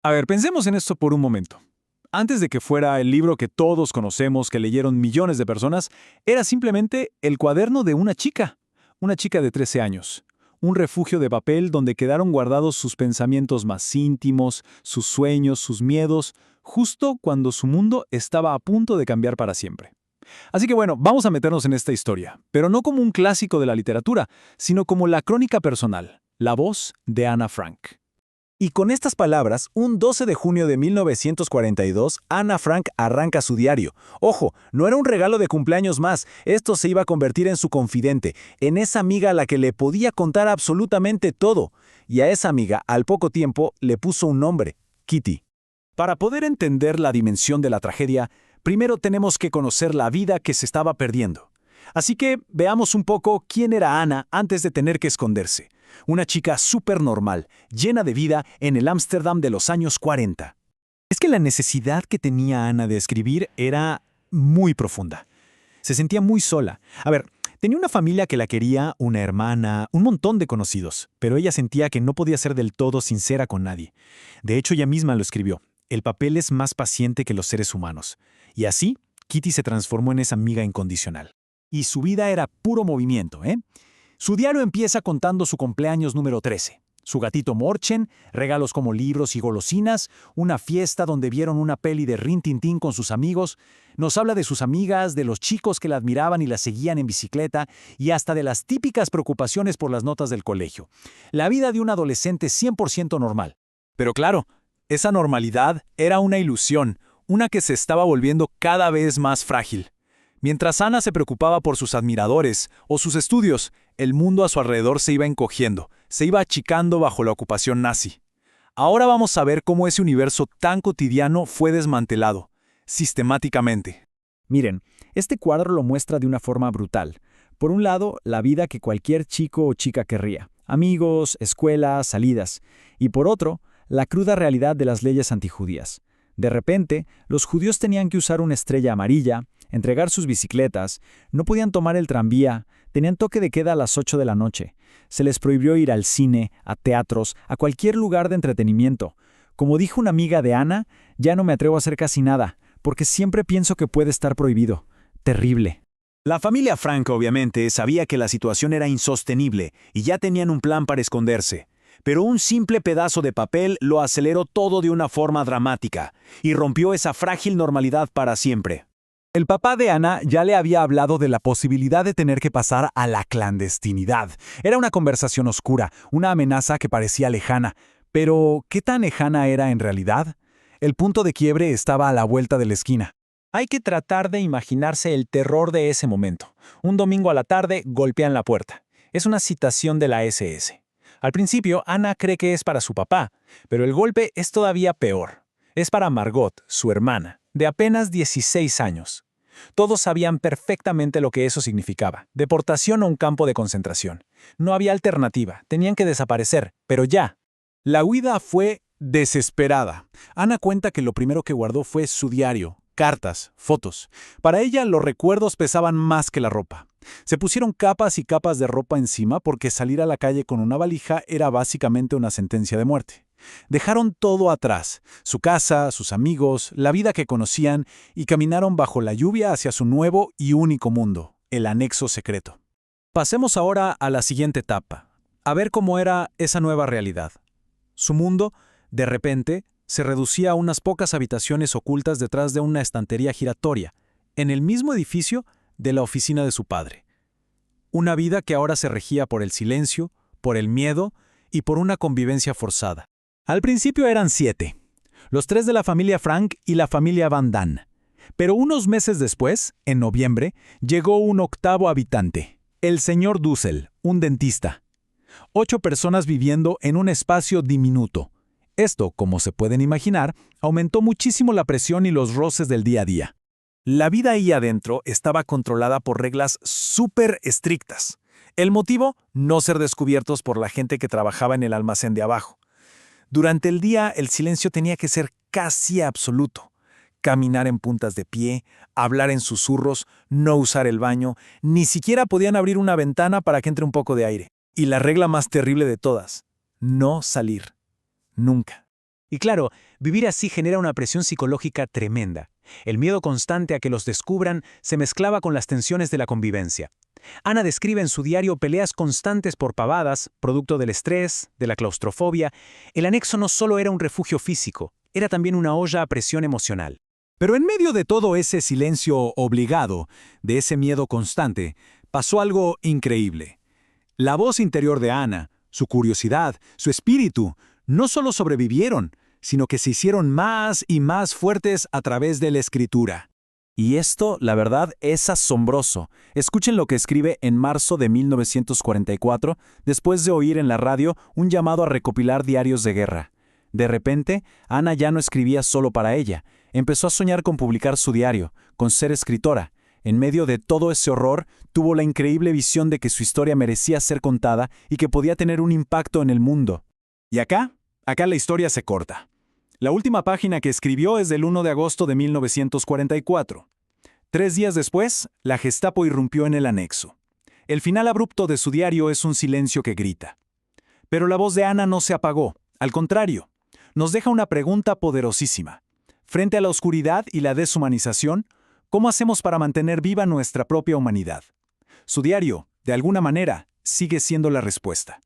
A ver, pensemos en esto por un momento. Antes de que fuera el libro que todos conocemos, que leyeron millones de personas, era simplemente el cuaderno de una chica de 13 años. Un refugio de papel donde quedaron guardados sus pensamientos más íntimos, sus sueños, sus miedos, justo cuando su mundo estaba a punto de cambiar para siempre. Así que bueno, vamos a meternos en esta historia, pero no como un clásico de la literatura, sino como la crónica personal, la voz de Ana Frank. Y con estas palabras, un 12 de junio de 1942, Ana Frank arranca su diario. Ojo, no era un regalo de cumpleaños más, esto se iba a convertir en su confidente, en esa amiga a la que le podía contar absolutamente todo. Y a esa amiga, al poco tiempo, le puso un nombre, Kitty. Para poder entender la dimensión de la tragedia, primero tenemos que conocer la vida que se estaba perdiendo. Así que veamos un poco quién era Ana antes de tener que esconderse. Una chica súper normal, llena de vida en el Ámsterdam de los años 40. Es que la necesidad que tenía Ana de escribir era muy profunda. Se sentía muy sola. A ver, tenía una familia que la quería, una hermana, un montón de conocidos, pero ella sentía que no podía ser del todo sincera con nadie. De hecho, ella misma lo escribió. El papel es más paciente que los seres humanos. Y así, Kitty se transformó en esa amiga incondicional. Y su vida era puro movimiento, ¿eh? Su diario empieza contando su cumpleaños número 13. Su gatito Morchen, regalos como libros y golosinas, una fiesta donde vieron una peli de Rin Tin Tin con sus amigos, nos habla de sus amigas, de los chicos que la admiraban y la seguían en bicicleta, y hasta de las típicas preocupaciones por las notas del colegio. La vida de un adolescente 100% normal. Pero claro, esa normalidad era una ilusión, una que se estaba volviendo cada vez más frágil. Mientras Ana se preocupaba por sus admiradores o sus estudios, el mundo a su alrededor se iba encogiendo, se iba achicando bajo la ocupación nazi. Ahora vamos a ver cómo ese universo tan cotidiano fue desmantelado, sistemáticamente. Miren, este cuadro lo muestra de una forma brutal. Por un lado, la vida que cualquier chico o chica querría. Amigos, escuelas, salidas. Y por otro, la cruda realidad de las leyes antijudías. De repente, los judíos tenían que usar una estrella amarilla, entregar sus bicicletas, no podían tomar el tranvía, tenían toque de queda a las 8 de la noche. Se les prohibió ir al cine, a teatros, a cualquier lugar de entretenimiento. Como dijo una amiga de Ana, ya no me atrevo a hacer casi nada, porque siempre pienso que puede estar prohibido. Terrible. La familia Frank obviamente sabía que la situación era insostenible y ya tenían un plan para esconderse. Pero un simple pedazo de papel lo aceleró todo de una forma dramática y rompió esa frágil normalidad para siempre. El papá de Ana ya le había hablado de la posibilidad de tener que pasar a la clandestinidad. Era una conversación oscura, una amenaza que parecía lejana. Pero, ¿qué tan lejana era en realidad? El punto de quiebre estaba a la vuelta de la esquina. Hay que tratar de imaginarse el terror de ese momento. Un domingo a la tarde golpean la puerta. Es una citación de la SS. Al principio, Ana cree que es para su papá, pero el golpe es todavía peor. Es para Margot, su hermana, de apenas 16 años. Todos sabían perfectamente lo que eso significaba, deportación a un campo de concentración. No había alternativa, tenían que desaparecer, pero ya. La huida fue desesperada. Ana cuenta que lo primero que guardó fue su diario, cartas, fotos. Para ella los recuerdos pesaban más que la ropa. Se pusieron capas y capas de ropa encima porque salir a la calle con una valija era básicamente una sentencia de muerte. Dejaron todo atrás, su casa, sus amigos, la vida que conocían, y caminaron bajo la lluvia hacia su nuevo y único mundo, el anexo secreto. Pasemos ahora a la siguiente etapa, a ver cómo era esa nueva realidad. Su mundo, de repente, se reducía a unas pocas habitaciones ocultas detrás de una estantería giratoria, en el mismo edificio de la oficina de su padre. Una vida que ahora se regía por el silencio, por el miedo y por una convivencia forzada. Al principio eran 7, los 3 de la familia Frank y la familia Van Damme. Pero unos meses después, en noviembre, llegó un 8º habitante, el señor Dussel, un dentista. 8 personas viviendo en un espacio diminuto. Esto, como se pueden imaginar, aumentó muchísimo la presión y los roces del día a día. La vida ahí adentro estaba controlada por reglas súper estrictas. El motivo, no ser descubiertos por la gente que trabajaba en el almacén de abajo. Durante el día, el silencio tenía que ser casi absoluto. Caminar en puntas de pie, hablar en susurros, no usar el baño, ni siquiera podían abrir una ventana para que entre un poco de aire. Y la regla más terrible de todas, no salir. Nunca. Y claro, vivir así genera una presión psicológica tremenda. El miedo constante a que los descubran se mezclaba con las tensiones de la convivencia. Ana describe en su diario peleas constantes por pavadas, producto del estrés, de la claustrofobia. El anexo no solo era un refugio físico, era también una olla a presión emocional. Pero en medio de todo ese silencio obligado, de ese miedo constante, pasó algo increíble. La voz interior de Ana, su curiosidad, su espíritu, no solo sobrevivieron, sino que se hicieron más y más fuertes a través de la escritura. Y esto, la verdad, es asombroso. Escuchen lo que escribe en marzo de 1944, después de oír en la radio un llamado a recopilar diarios de guerra. De repente, Ana ya no escribía solo para ella. Empezó a soñar con publicar su diario, con ser escritora. En medio de todo ese horror, tuvo la increíble visión de que su historia merecía ser contada y que podía tener un impacto en el mundo. Y acá la historia se corta. La última página que escribió es del 1 de agosto de 1944. 3 días después, la Gestapo irrumpió en el anexo. El final abrupto de su diario es un silencio que grita. Pero la voz de Ana no se apagó, al contrario, nos deja una pregunta poderosísima. Frente a la oscuridad y la deshumanización, ¿cómo hacemos para mantener viva nuestra propia humanidad? Su diario, de alguna manera, sigue siendo la respuesta.